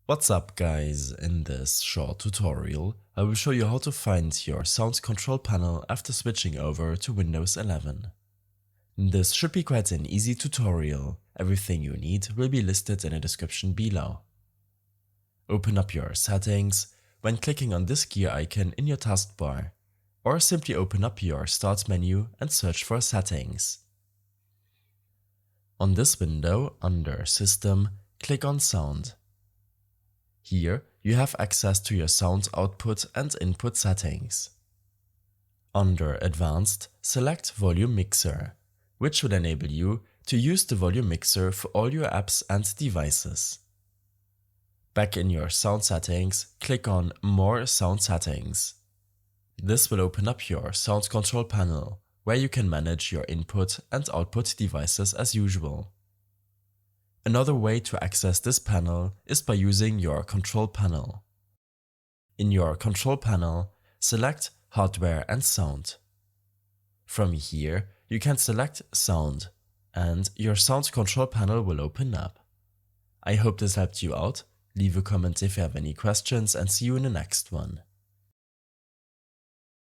What's up guys, in this short tutorial I will show you how to find your sound control panel after switching over to Windows 11. This should be quite an easy tutorial, everything you need will be listed in the description below. Open up your settings when clicking on this gear icon in your taskbar, or simply open up your start menu and search for settings. On this window, under System, click on Sound. Here, you have access to your sound output and input settings. Under Advanced, select Volume Mixer, which will enable you to use the volume mixer for all your apps and devices. Back in your sound settings, click on More Sound Settings. This will open up your sound control panel, where you can manage your input and output devices as usual. Another way to access this panel is by using your control panel. In your control panel, select Hardware and Sound. From here, you can select Sound, and your sound control panel will open up. I hope this helped you out. Leave a comment if you have any questions and see you in the next one.